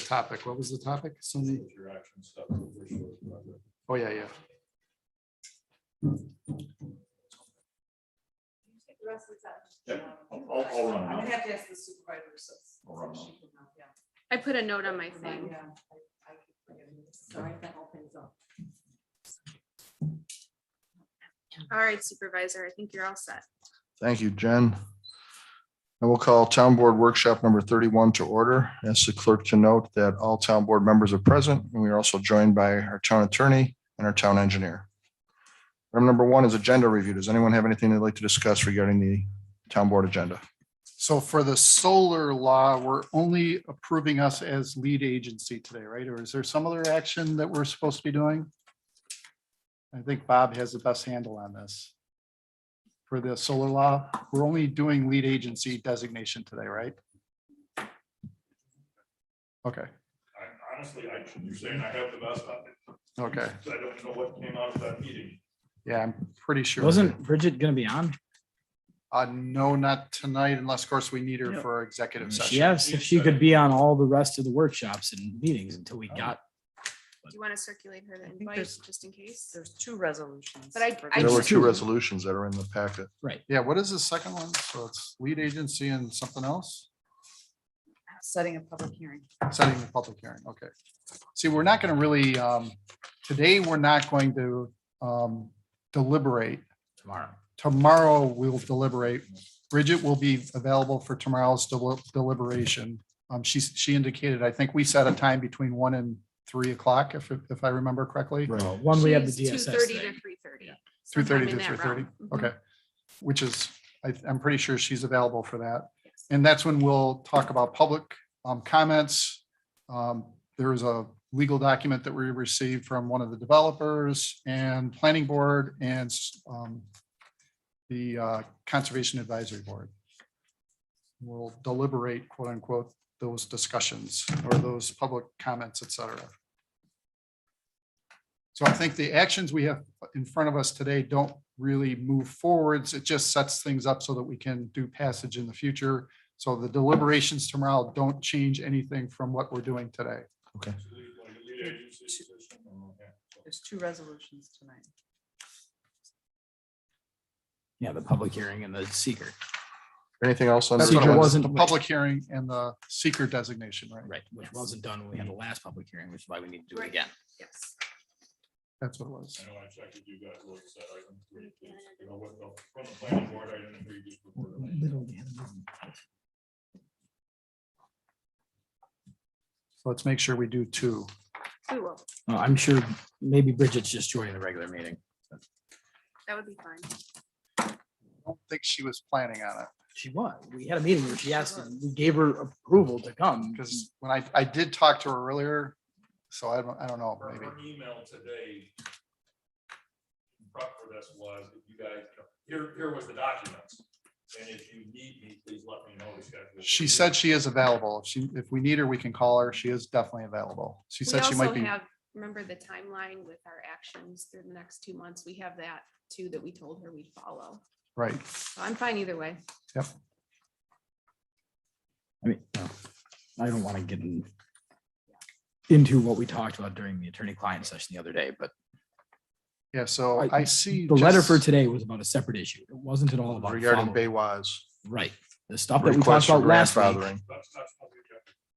topic. What was the topic? Cindy? Oh, yeah, yeah. I'll run. I'm gonna have to ask the supervisor. I'll run. I put a note on my thing. Yeah. I keep forgetting this. Sorry, that opens up. All right, Supervisor, I think you're all set. Thank you, Jen. I will call Town Board Workshop number 31 to order. Ask the clerk to note that all town board members are present, and we are also joined by our town attorney and our town engineer. Item number 1 is agenda review. Does anyone have anything they'd like to discuss regarding the town board agenda? So for the solar law, we're only approving us as lead agency today, right? Or is there some other action that we're supposed to be doing? I think Bob has the best handle on this. For the solar law, we're only doing lead agency designation today, right? Okay, Honestly, you're saying I have the best of it. okay. I don't know what came out of that meeting. Yeah, I'm pretty sure. Wasn't Bridget gonna be on? No, not tonight, unless of course we need her for our executive session. Yes, if she could be on all the rest of the workshops and meetings until we got. Do you want to circulate her the think invite there's- just in case? There's 2 resolutions. But I There were just- 2 resolutions that are in the packet. Yeah, what is the second one? So it's lead agency and something else? Setting a public hearing. Setting the public hearing, okay. See, we're not gonna really, today, we're not going to deliberate. Tomorrow. Tomorrow, we'll deliberate. Bridget will be available for tomorrow's deliberation. She indicated, I think we set a time between 1 and 3 o'clock, if I remember correctly. Right. One, we have the She's DSS 2:30 thing. to 3:30. 2:30 to 3:30, okay. Which is, I'm pretty sure she's available for that. And that's when we'll talk about public comments. There is a legal document that we received from one of the developers and planning board and the Conservation Advisory Board. We'll deliberate, quote unquote, those discussions or those public comments, et cetera. So I think the actions we have in front of us today don't really move forwards. It just sets things up so that we can do passage in the future. So the deliberations tomorrow don't change anything from what we're doing today. Okay. There's 2 resolutions tonight. Yeah, the public hearing and the seeker. Anything else on? That's Seeker what it was, wasn't- the public hearing and the seeker designation, right? Right, which wasn't done when we had the last public hearing, which is why we need to do it Right. again. Yes. That's what it was. I know I checked with you guys, what you said, I didn't agree. You know, what from the planning board, I didn't agree just before the meeting. So let's make sure we do 2. We will. Oh, I'm sure maybe Bridget's just joining the regular meeting. That would be fine. I don't think she was planning on it. She was. We had a meeting where she asked, and we gave her approval to come. Because when I did talk to her earlier, so I don't know, maybe. Her email today. Prep for this was that you guys, here was the documents. And if you need me, please let me know. She said she is available. If we need her, we can call her. She is definitely available. She We said she also might be. have, remember the timeline with our actions through the next 2 months? We have that too, that we told her we'd follow. Right. So I'm fine either way. Yep. I mean, I don't want to get into what we talked about during the attorney-client session the other day, but Yeah, so I see. the letter just for today was about a separate issue. It wasn't at all about. Regarding following. Baywaz. Right. The stuff that we Request talked for about last week, grandfathering.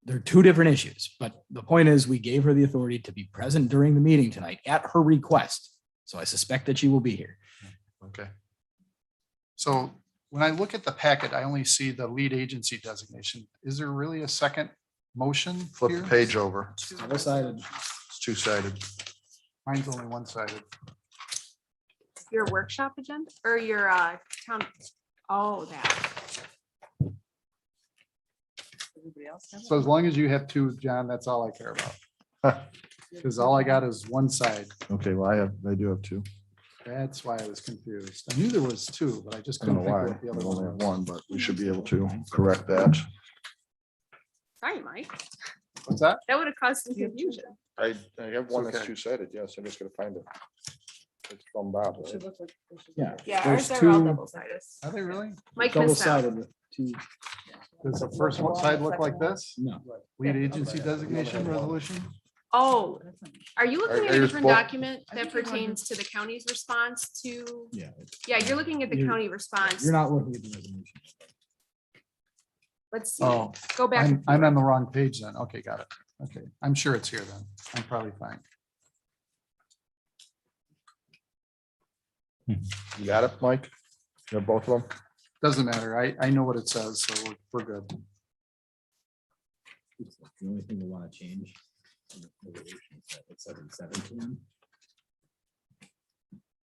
they're 2 different issues, but the point is we gave her the authority to be present during the meeting tonight at her request. So I suspect that she will be here. Okay. So when I look at the packet, I only see the lead agency designation. Is there really a second motion Flip here? the page over. Double-sided. It's 2-sided. Mine's only one-sided. Your workshop agenda or your town? Oh, that. Everybody else have it? So as long as you have 2, John, that's all I care about. Because all I got is one side. Okay, well, I do have 2. That's why I was confused. I knew there was 2, but I just I don't couldn't know think why. what the I other only one have was. 1, but we should be able to correct that. Sorry, Mike. What's that? That would have caused some confusion. I have one that's okay. 2-sided. Yes, I'm just gonna find it. It's from Bob, It right? should look like- it should Yeah. look like- Yeah, There's ours are all two- double sided. Are they really? Mike Double missed out. sided with two, Does the first one side look like this? no. Lead Yeah. agency designation resolution? Oh, That's not- are you looking Are at a yours different both- document I that think you want pertains to the county's response to? Yeah. Yeah, you're looking at the You're- county response. You're not looking at the resolution. Let's see, Oh, go back. I'm on the wrong page then. Okay, got it. Okay, I'm sure it's here then. I'm probably fine. You got it, Mike? You have both of them? Doesn't matter. I know what it says, so we're good. The only thing we want to change. in the resolution is that It's 7 p.m.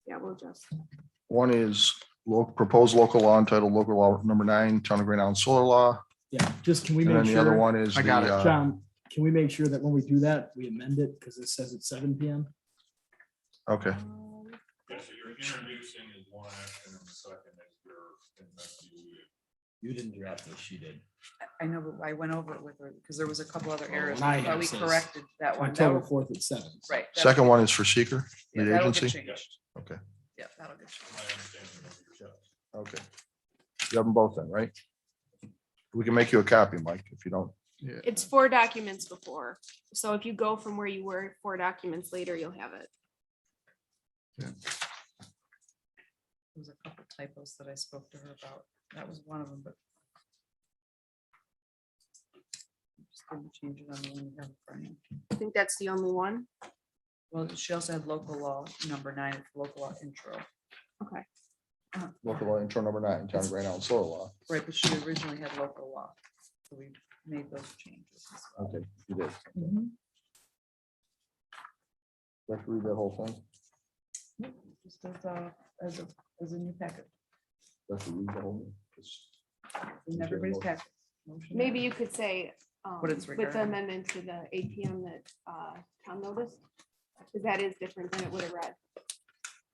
Yeah, we'll just, One is proposed local law entitled local law number 9, Town of Green Island Solar Law. Yeah, just can we And make then the other sure, one is I the, got it, John, can we make sure that when we do that, we amend it because it says it's 7 p.m.? okay, Yeah, so you're introducing is one action and the second is your investigation. You didn't draft this, she did. I know, but I went over it with her because there was a couple other Well, errors. when I I thought have we says corrected that one. That October will- 4th at 7. Right. that- second one is for seeker, yeah, lead that'll get agency. changed. Okay, Yeah, that'll get changed. My understanding of your stuff. okay. You have them both then, right? We can make you a copy, Mike, if you don't. Yeah. it's 4 documents before. So if you go from where you were 4 documents later, you'll have it. There was a couple typos that I spoke to her about. That was one of them, but. Just didn't change it on the one you have in front of you. I think that's the only one. Well, she also had local law number 9, it's local law intro. Okay. Local law intro number 9, Town of Green Island Solar Law. Right, but she originally had local law. So we made those changes. as well. Okay, you did. Mhm. Do I have to read that whole thing? Just as a new packet, Do I have to read the whole thing? in everybody's packet. Motion. Maybe you could say, What it's with the regarding. amendment to the 8 PM that Tom noticed. Because that is different than it would have read.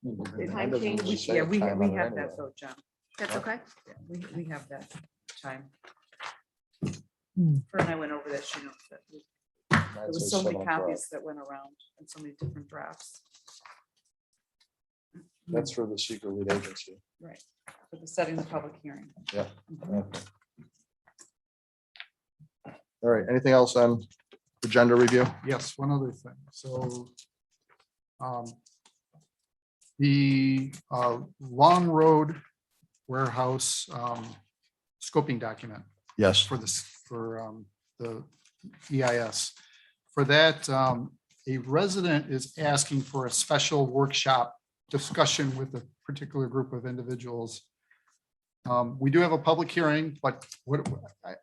The time Doesn't change. really say Yeah, a we time on it have anyway. that though, John. That's okay. Yeah, we have that time. Her and I went over that, she knows that. There Mine was says so many 7 o'clock. copies that went around and so many different drafts. That's for the secret lead agency. Right, for the setting the public hearing. Yeah. Mhm. Okay. All right, anything else on agenda review? Yes, one other thing. So the Long Road Warehouse scoping document Yes. for this, for the EIS. For that, a resident is asking for a special workshop discussion with a particular group of individuals. We do have a public hearing, but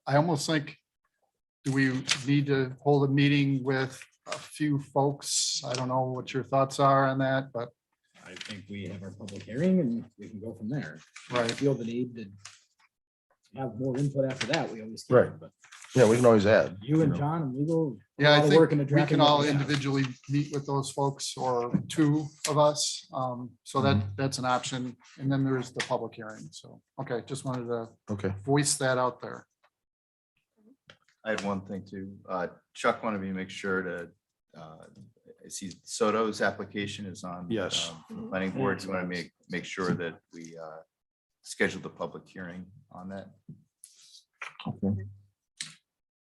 I almost think, do we need to hold a meeting with a few folks? I don't know what your thoughts are on that, but I think we have our public hearing and we can go from there. If we right. feel the need to have more input after that, we always can. Right. But Yeah, we can always add. you and John and legal. Yeah, I work in think the we drafting can of all it, yeah. individually meet with those folks or 2 of us. So that's an option. And then there's the public hearing. So, okay, just wanted to Okay, voice that out there. I had one thing too. Chuck wanted me to make sure to, I see Soto's application is on. Yes. The planning board, so I want to make sure that we schedule the public hearing on that. okay.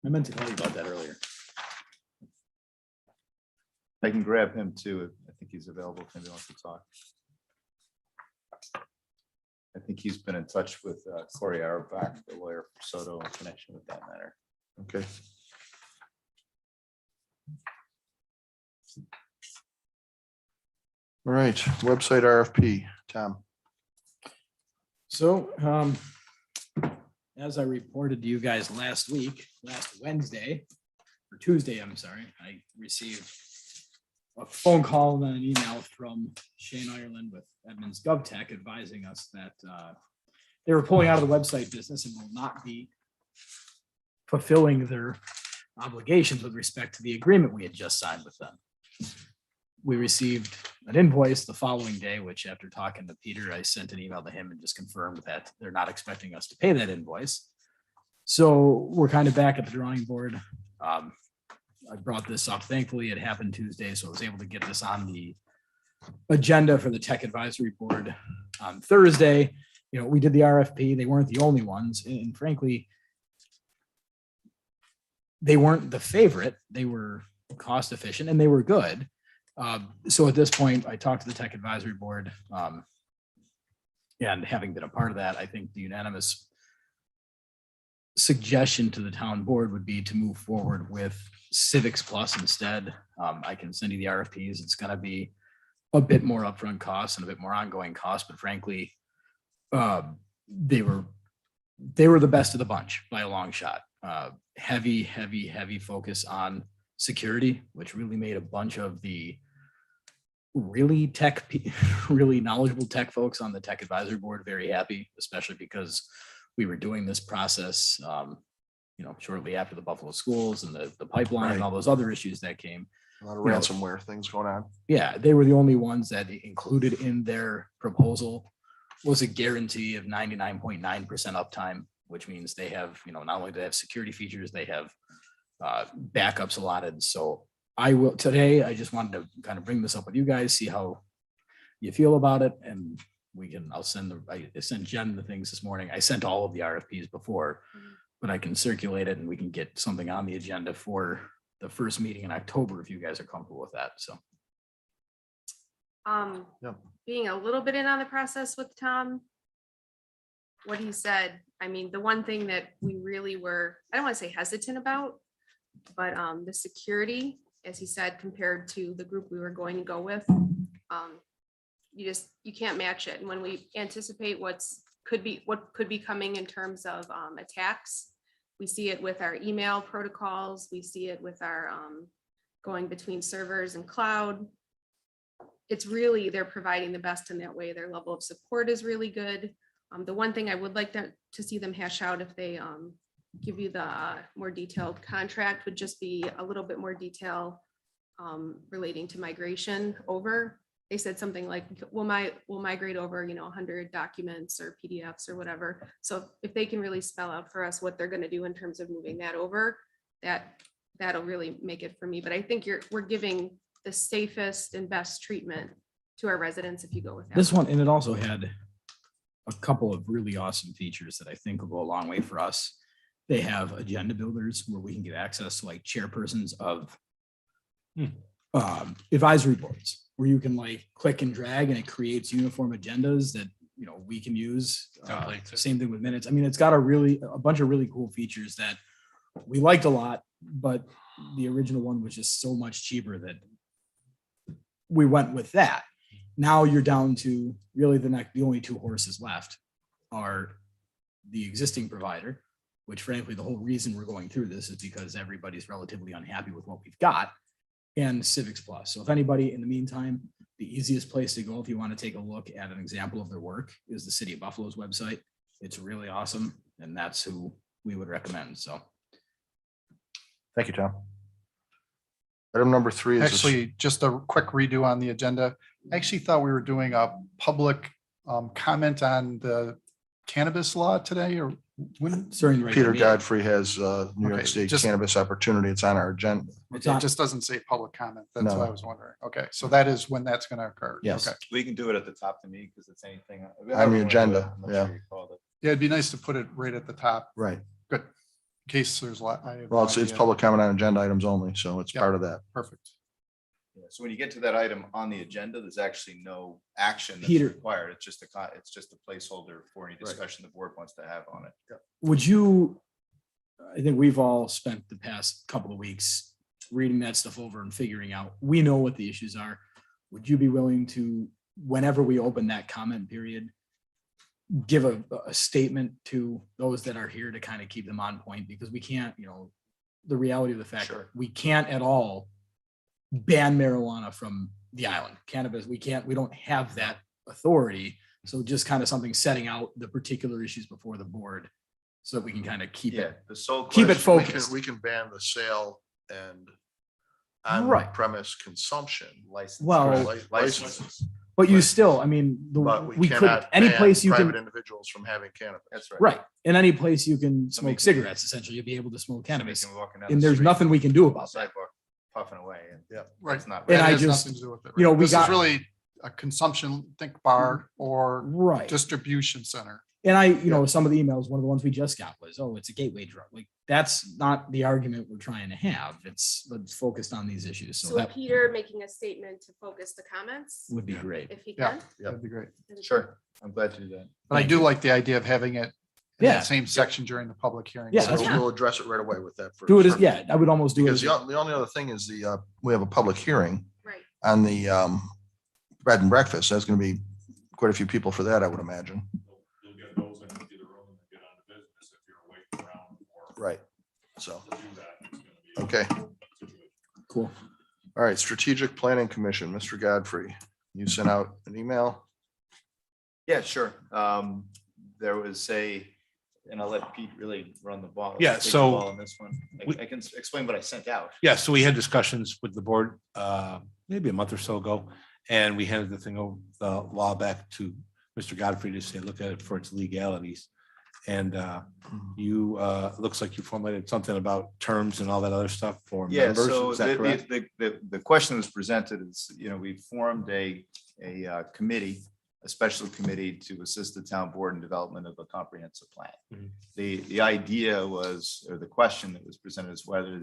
I meant to tell you about that earlier. I can grab him too. I think he's available if anybody wants to talk. I think he's been in touch with Corey Auerbach, the lawyer for Soto, in connection with that matter. Okay. All right, website RFP, Tom. So, as I reported to you guys last Wednesday, or Tuesday, I'm sorry, I received a phone call and then an email from Shane Ireland with Edmunds GovTech advising us that they were pulling out of the website business and will not be fulfilling their obligations with respect to the agreement we had just signed with them. We received an invoice the following day, which after talking to Peter, I sent an email to him and just confirmed that they're not expecting us to pay that invoice. So we're kind of back at the drawing board. I brought this up. Thankfully, it happened Tuesday, so I was able to get this on the agenda for the tech advisory board on Thursday. You know, we did the RFP. They weren't the only ones. And frankly, they weren't the favorite. They were cost efficient and they were good. So at this point, I talked to the tech advisory board. And having been a part of that, I think the unanimous suggestion to the town board would be to move forward with Civics Plus instead. I can send you the RFPs. It's going to be a bit more upfront costs and a bit more ongoing costs, but frankly, they were the best of the bunch by a long shot. Heavy focus on security, which really made a bunch of the really knowledgeable tech folks on the tech advisory board very happy, especially because we were doing this process, shortly after the Buffalo schools and the pipeline and all those other issues that came. A lot of ransomware things going on. Yeah, they were the only ones that included in their proposal was a guarantee of 99.9% uptime, which means they have, not only do they have security features, they have backups allotted. So I I just wanted to kind of bring this up with you guys, see how you feel about it. And I sent Jen the things this morning. I sent all of the RFPs before, but I can circulate it and we can get something on the agenda for the first meeting in October if you guys are comfortable with that. So. Being a little bit in on the process with Tom, what he said, I mean, the one thing that we really were, I don't want to say hesitant about, but the security, as he said, compared to the group we were going to go with, you can't match it. And when we anticipate what could be coming in terms of attacks, we see it with our email protocols, we see it with our going between servers and cloud. It's really, they're providing the best in that way. Their level of support is really good. The one thing I would like to see them hash out if they give you the more detailed contract would just be a little bit more detail relating to migration over. They said something like, we'll migrate over, 100 documents or PDFs or whatever. So if they can really spell out for us what they're going to do in terms of moving that over, that'll really make it for me. But I think we're giving the safest and best treatment to our residents if you go with that. This one, and it also had a couple of really awesome features that I think will go a long way for us. They have agenda builders where we can get access to like chairpersons of advisory boards, where you can like click and drag and it creates uniform agendas that we can use. Same thing with minutes. I mean, it's got a bunch of really cool features that we liked a lot, but the original one was just so much cheaper that we went with that. Now you're down to really the only two horses left are the existing provider, which frankly, the whole reason we're going through this is because everybody's relatively unhappy with what we've got, and Civics Plus. So if anybody in the meantime, the easiest place to go if you want to take a look at an example of their work is the City of Buffalo's website. It's really awesome, and that's who we would recommend. So. Thank you, Tom. Item number 3 is Actually, just a quick redo on the agenda. I actually thought we were doing a public comment on the cannabis law today, or when? During the regular Peter meeting. Godfrey has New York Okay, State just- Cannabis Opportunity. It's on our agenda. It's It on- just doesn't say public comment. That's No. what I was wondering. Okay, so that is when that's going to occur. Yes. Okay. We can do it at the top to me because it's anything. On the agenda, yeah. Yeah, it'd be nice to put it right at the top. Right. Good. In case there's a lot. Well, it's public comment on agenda items only, so it's Yep. part of that. Perfect. Yeah, so when you get to that item on the agenda, there's actually no action that's Peter. required. It's just a placeholder for any discussion the board wants to have on it. Would you, I think we've all spent the past couple of weeks reading that stuff over and figuring out, we know what the issues are. Would you be willing to, whenever we open that comment period, give a statement to those that are here to kind of keep them on point? Because we can't, the reality of the fact, Sure. we can't at all ban marijuana from the island. Cannabis, we don't have that authority. So just kind of something setting out the particular issues before the board so that we can kind of keep Yeah, it. the sole. Keep it question- focused. We can ban the sale and Right. on-premise consumption. License. Well- Licenses. But you Right. still, I mean, But we we could, cannot any ban place you private can, individuals from having cannabis. That's right. right, in any place you can Somebody smoke can- cigarettes, essentially, you'll be able to smoke Somebody cannabis. can be walking down And the there's street nothing we can do on the about that. sidewalk puffing away and Yeah. Right. it's not. And That I has just- nothing to do with it, you know, right? we This got- is really a consumption, think bar or Right. distribution center. And I, some of the emails, one of the ones we just got was, oh, it's a gateway drug. Like, that's not the argument we're trying to have. It's focused on these issues. So So that Peter making a statement to focus the comments, would be great. if he Yeah. can. That'd be great. Sure, I'm glad to do that. But I do like the idea of having it in Yeah. that same section during the public hearing. Yeah, So that's So fine. we'll address it right away with that. Do it as, first. yeah, I would almost do it. Because as- the only other thing is we have a public hearing Right. on the bed and breakfast. There's going to be quite a few people for that, I would imagine. You'll get those in the room and get on to business if you're waiting around for. Right. So, To do that. It's gonna be a okay. situation. Cool. All right, Strategic Planning Commission, Mr. Godfrey, you sent out an email. Yeah, sure. There was and I'll let Pete really run the ball. Yeah, take the so ball On this one, we- I can explain what I sent out. Yeah, so we had discussions with the board, maybe a month or so ago, and we handed the thing over, the law back to Mr. Godfrey to say, look at it for its legalities. And you, looks like you formulated something about terms and all that other stuff for Yeah, members. so Is that correct? the question that was presented is, we formed a committee, a special committee to assist the town board in development of a comprehensive plan. Mhm. The idea was, or the question that was presented is whether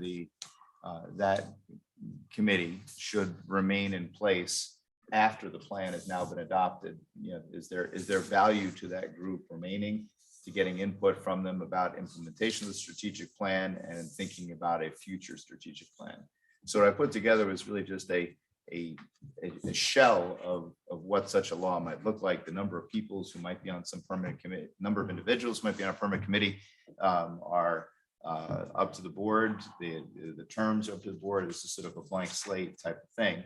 that committee should remain in place after the plan has now been adopted. Is there value to that group remaining, to getting input from them about implementation of the strategic plan and thinking about a future strategic plan? So what I put together was really just a shell of what such a law might look like. The number of peoples who might be on some permanent committee, number of individuals who might be on a permanent committee are up to the board. The terms are up to the board. It's just sort of a blank slate type of thing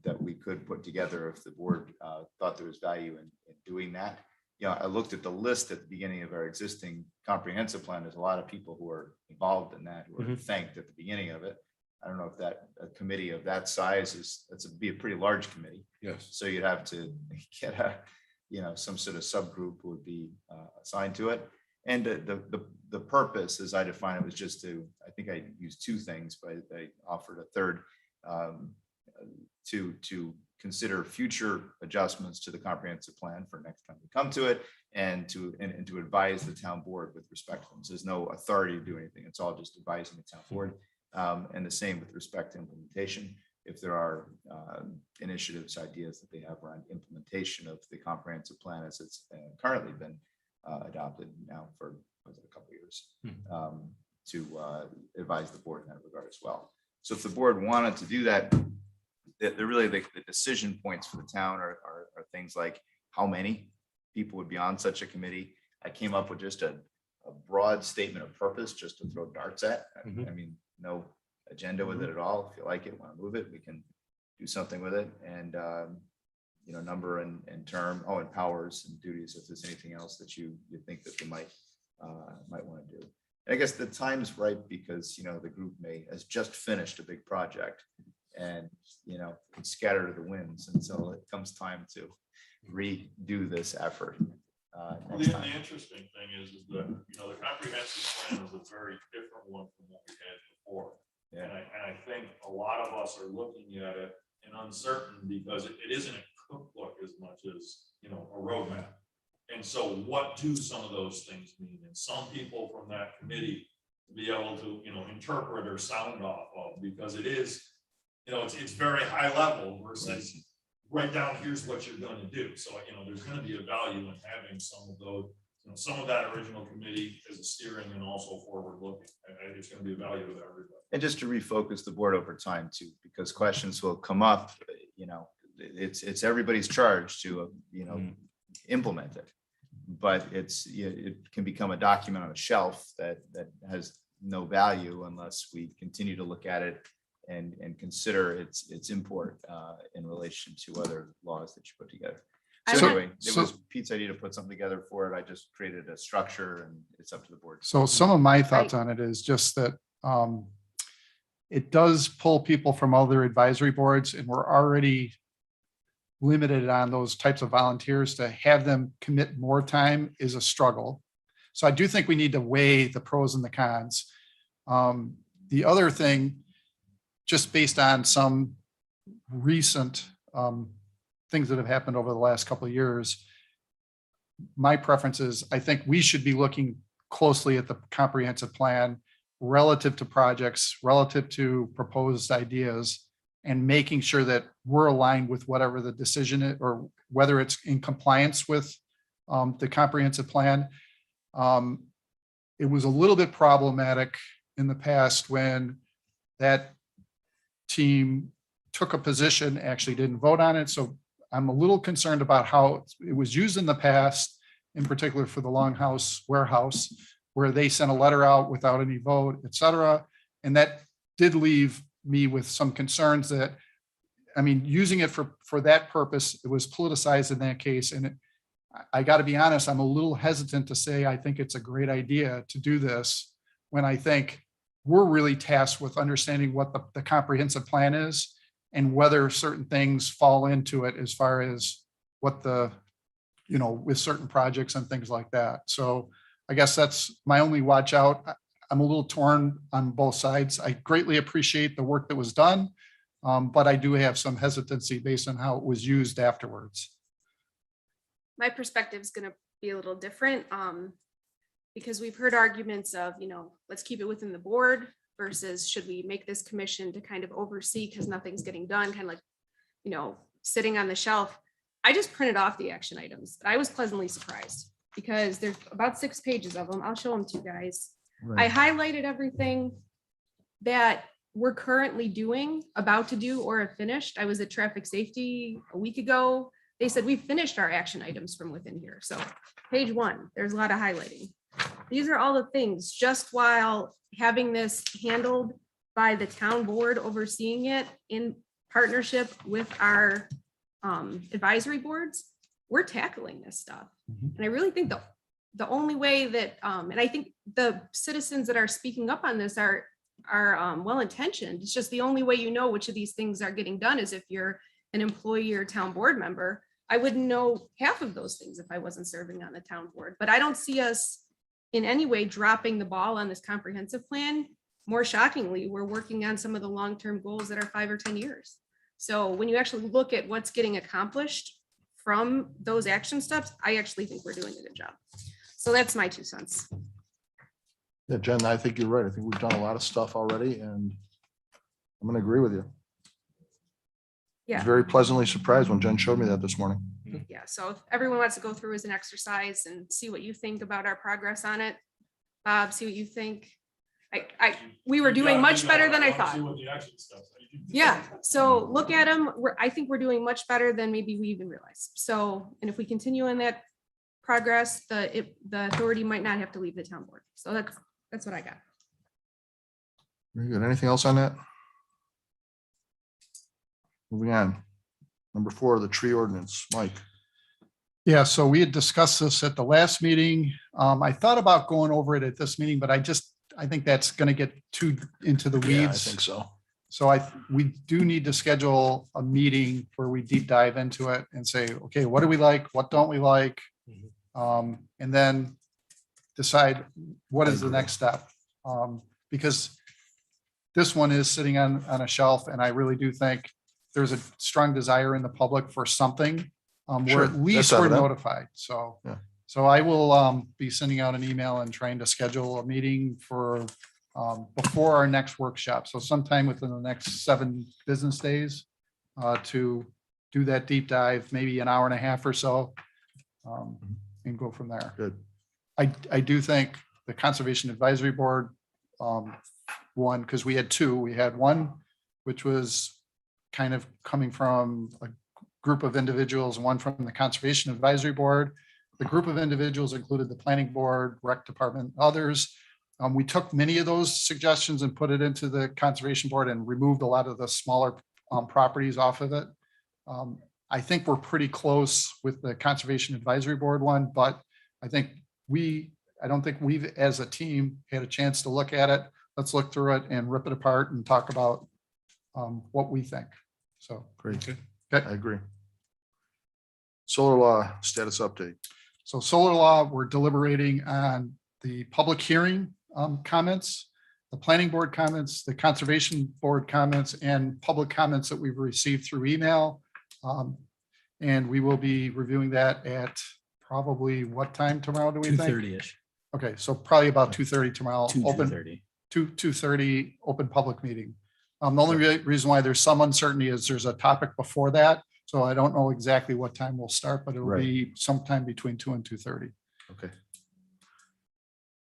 that we could put together if the board thought there was value in doing that. I looked at the list at the beginning of our existing comprehensive plan. There's a lot of people who are involved in that, who are thanked at the beginning of it. I don't know if a committee of that size be a pretty large committee. Yes. So you'd have to get some sort of subgroup who would be assigned to it. And the purpose, as I define it, was just I think I used two things, but I offered a third, to consider future adjustments to the comprehensive plan for next time we come to it, and to advise the town board with respect to them. So there's no authority to do anything. It's all just advising the town board. And the same with respect to implementation. If there are initiatives, ideas that they have around implementation of the comprehensive plan as it's currently been adopted now for a couple of years, to advise the board in that regard as well. So if the board wanted to do that, the decision points for the town are things like how many people would be on such a committee. I came up with just a broad statement of purpose just to throw darts at. Mhm. I mean, no agenda with it at all. If you like it, want to move it, we can do something with it. And number and term, and powers and duties, if there's anything else that you think that they might want to do. And I guess the time's right because the group has just finished a big project, and it's scattered to the winds until it comes time to redo this effort Well, next the time. interesting thing is that, the comprehensive plan is a very different one from what we had before. Yeah. And I think a lot of us are looking at it and uncertain because it isn't a cookbook as much as, a roadmap. And so what do some of those things mean? And some people from that committee be able to, interpret or sound off of, because it is, it's very high level versus right down, here's what you're going to do. So, there's going to be a value in having some of those, some of that original committee as a steering and also forward looking. And it's going to be a value to everybody. And just to refocus the board over time too, because questions will come up, it's everybody's charge to, implement it. But it can become a document on a shelf that has no value unless we continue to look at it and consider its import in relation to other laws that you put together. I So want- anyway, it was Pete's idea to put something together for it. I just created a structure and it's up to the board. So some of my thoughts on it is just that it does pull people from other advisory boards, and we're already limited on those types of volunteers. To have them commit more time is a struggle. So I do think we need to weigh the pros and the cons. The other thing, just based on some recent things that have happened over the last couple of years, my preference is, I think we should be looking closely at the comprehensive plan relative to projects, relative to proposed ideas, and making sure that we're aligned with whatever the decision is, or whether it's in compliance with the comprehensive plan. It was a little bit problematic in the past when that team took a position, actually didn't vote on it. So I'm a little concerned about how it was used in the past, in particular for the Longhouse warehouse, where they sent a letter out without any vote, et cetera. And that did leave me with some concerns that, I mean, using it for that purpose, it was politicized in that case. And I got to be honest, I'm a little hesitant to say I think it's a great idea to do this when I think we're really tasked with understanding what the comprehensive plan is and whether certain things fall into it as far as what with certain projects and things like that. So I guess that's my only watch out. I'm a little torn on both sides. I greatly appreciate the work that was done, but I do have some hesitancy based on how it was used afterwards. My perspective is going to be a little different, because we've heard arguments of, let's keep it within the board versus should we make this commission to kind of oversee because nothing's getting done, kind of like, sitting on the shelf. I just printed off the action items. I was pleasantly surprised because there's about 6 pages of them. I'll show them to you guys. I highlighted everything that we're currently doing, about to do, or have finished. I was at traffic safety a week ago. They said we've finished our action items from within here. So page 1, there's a lot of highlighting. These are all the things, just while having this handled by the town board overseeing it in partnership with our advisory boards, we're tackling this stuff. And I really think the only way that, and I think the citizens that are speaking up on this are well-intentioned. It's just the only way which of these things are getting done is if you're an employee or town board member. I wouldn't know half of those things if I wasn't serving on the town board, but I don't see us in any way dropping the ball on this comprehensive plan. More shockingly, we're working on some of the long-term goals that are 5 or 10 years. So when you actually look at what's getting accomplished from those action steps, I actually think we're doing a good job. So that's my 2 cents. Yeah, Jen, I think you're right. I think we've done a lot of stuff already, and I'm going to agree with you. I was Yeah. very pleasantly surprised when Jen showed me that this morning. Yeah, so if everyone wants to go through as an exercise and see what you think about our progress on it, Bob, see what you think. We were doing much better than I thought. Yeah, so look at them. I think we're doing much better than maybe we even realized. So, and if we continue in that progress, the authority might not have to leave the town board. So that's what I got. Very good. Anything else on that? Moving on. Number 4, the tree ordinance. Mike. Yeah, so we had discussed this at the last meeting. I thought about going over it at this meeting, but I think that's going to get too into the weeds. Yeah, I think so. So we do need to schedule a meeting where we deep dive into it and say, okay, what do we like? What don't we like? And then decide what is the next step. Because this one is sitting on a shelf, and I really do think there's a strong desire in the public for something. Where Sure, at least that's we're evident. notified. So, Yeah. so I will be sending out an email and trying to schedule a meeting for before our next workshop. So sometime within the next 7 business days to do that deep dive, maybe an hour and a half or so, and go from there. Good. I do think the Conservation Advisory Board, one, because we had 2. We had one, which was kind of coming from a group of individuals, one from the Conservation Advisory Board. The group of individuals included the Planning Board, Rec Department, others. We took many of those suggestions and put it into the Conservation Board and removed a lot of the smaller properties off of it. I think we're pretty close with the Conservation Advisory Board one, but I don't think we've, as a team, had a chance to look at it. Let's look through it and rip it apart and talk about what we think. So. Great. Okay. I agree. Solar law status update. So solar law, we're deliberating on the public hearing comments, the planning board comments, the conservation board comments, and public comments that we've received through email. And we will be reviewing that at probably what time tomorrow, do we think? 2:30-ish. Okay, so probably about 2:30 tomorrow, open, 2:30. 2:30, open public meeting. The only reason why there's some uncertainty is there's a topic before that. So I don't know exactly what time we'll start, but it'll Right. be sometime between 2 and 2:30. Okay.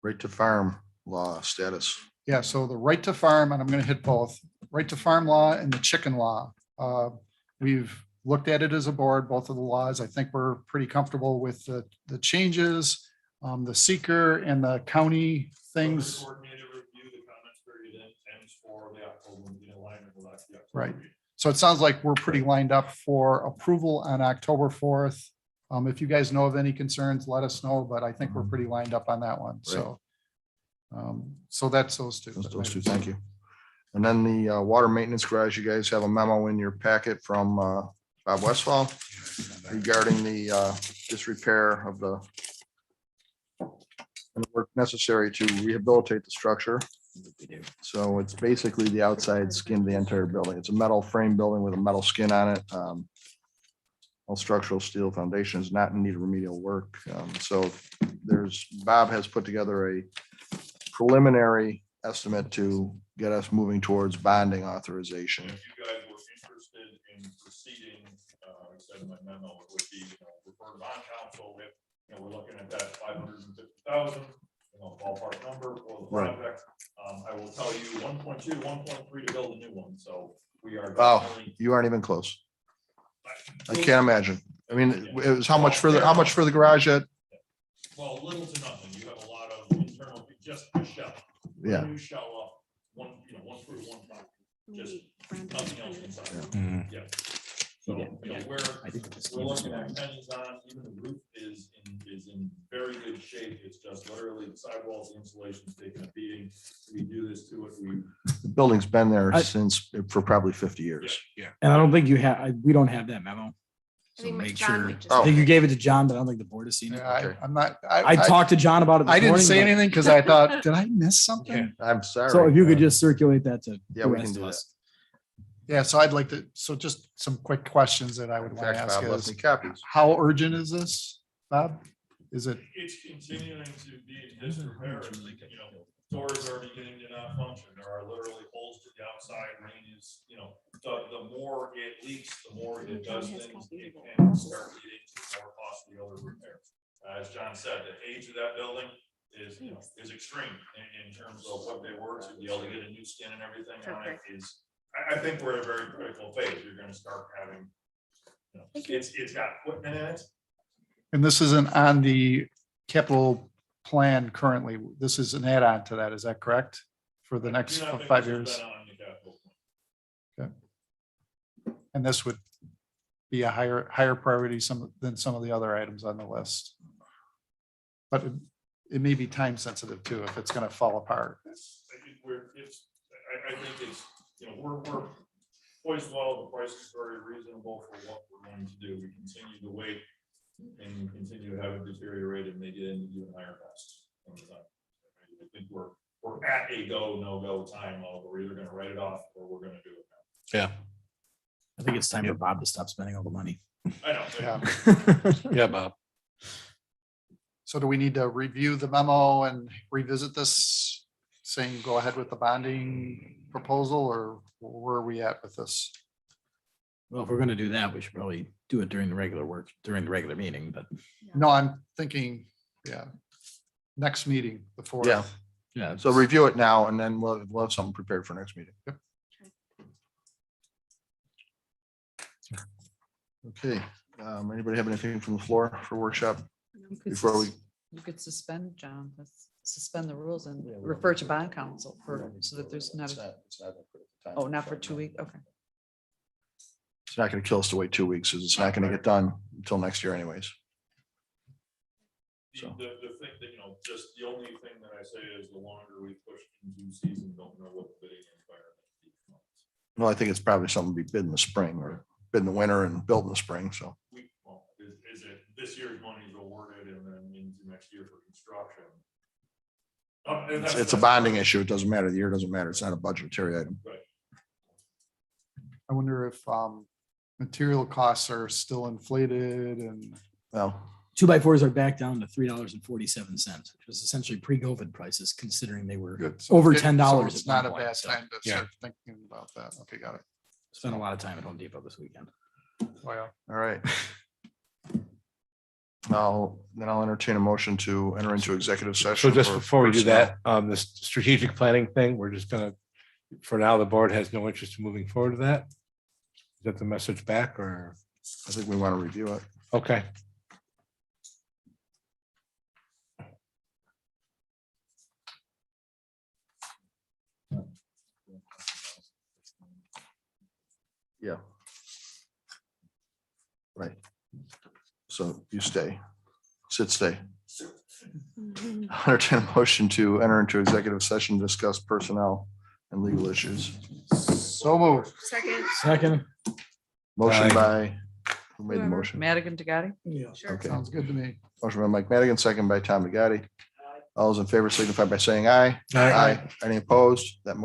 Right to farm law status. Yeah, so the right to farm, and I'm gonna hit both, right to farm law and the chicken law. We've looked at it as a board, both of the laws. I think we're pretty comfortable with the changes, the seeker and the county things. Coordinated review, the comments period ends for the October, alignment with the October Right. meeting. So it sounds like we're pretty lined up for approval on October 4th. If you guys know of any concerns, let us know, but I think we're pretty lined up on that one, so. So that's those two. Those two, thank you. And then the water maintenance garage, you guys have a memo in your packet from Bob Westfall regarding the disrepair of the and the work necessary to rehabilitate the structure. So it's basically the outside skin of the entire building. It's a metal frame building with a metal skin on it. All structural steel foundations not in need of remedial work. So Bob has put together a preliminary estimate to get us moving towards bonding authorization. And if you guys were interested in proceeding, I said in my memo, it would be, refer to bond council if, we're looking at that 550,000, ballpark number for the Right. project. I will tell you 1.2, 1.3 to build a new one, so we are. Oh, definitely- you aren't even close. I can't imagine. I mean, it was how much for the garage at? Well, little to nothing. You have a lot of internal, just a shell. Yeah. New shell up, one through one front, just Maybe Brandon nothing printed else it. inside. Mhm. Yeah. So, we're, I think the we're looking at scheme's pennies on, even the roof is in very good shape. It's just literally the sidewalls, the insulation's taking a beating. We do this to it, The building's been there I- since for probably 50 years. And I don't think we don't have that memo. I So think make John sure. might just- Oh. I think you gave it to John, but I don't think the board has seen it. Yeah, I'm not, I talked to John about it. I this didn't morning, say but- anything because I thought, did I miss something? I'm sorry. So if you could just circulate that to Yeah, the we rest can of do that. us. Yeah, so I'd like to, so just some quick questions that I would In want to fact, ask Bob left is, me copies. how urgent is this, Bob? Is it, It's continuing to be in disrepair, and, doors are beginning to not function. There are literally holes to the outside. Rain is, the more it leaks, the more it does things. It can start leading to more costly other repairs. As John said, the age of that building is, is extreme in terms of what they were to be able to get a new skin and everything on it is, I think we're at a very critical phase. You're gonna start having, it's got equipment in it. and this isn't on the capital plan currently. This is an add-on to that. Is that correct? For the I next do not think 5 this has years? been on the capital plan. And this would be a higher priority than some of the other items on the list. But it may be time sensitive too, if it's gonna fall apart. I think I think it's, we're poised well, the price is very reasonable for what we're going to do. We continue to wait and continue to have it deteriorate and make it into even higher costs. I think we're at a go, no go time of we're either gonna write it off or we're gonna do it now. Yeah, I think it's time for Bob to stop spending all the money. I know. Yeah. yeah, Bob. So do we need to review the memo and revisit this, saying go ahead with the bonding proposal, or where are we at with this? Well, if we're gonna do that, we should probably do it during the regular meeting, but No, I'm thinking, next meeting before. Yeah. yeah. So review it now and then we'll have something prepared for next meeting. Okay, anybody have anything from the floor for workshop before we? You could suspend, John, suspend the rules and refer to bond council so that there's not, not for 2 weeks, okay. It's not gonna kill us to wait 2 weeks, because it's not gonna get done until next year anyways. The So. thing that, just the only thing that I say is the longer we push into season, don't know what the bidding environment. Well, I think it's probably something to be bid in the spring or bid in the winter and built in the spring, so. Is it this year's money is awarded and then into next year for construction? It's a bonding issue. It doesn't matter. The year doesn't matter. It's not a budgetary item. I wonder if material costs are still inflated and Well, 2x4s are back down to $3.47, which was essentially pre-COVID prices, considering they were good. over Good. So $10. It's at one not a point, bad so time to Yeah. start thinking about that. Okay, got it. Spent a lot of time at Home Depot this weekend. Wow. all right. I'll entertain a motion to enter into executive So session. just for before we do personnel. that, this strategic planning thing, we're just gonna, for now, the board has no interest in moving forward to that. Is that the message back or, I think we want to review it. okay, Yeah. Right. So you stay. Stay. Entertain a motion to enter into executive session, to discuss personnel and legal issues. So moved. Second, Second, Motion Aye. by, who made the Whoever. motion? Madigan Tagati? sure. Okay. Sounds good to me. Motion by Mike Madigan, second by Tom Begatti. All those in favor signify by saying aye. Aye. Any opposed? That motion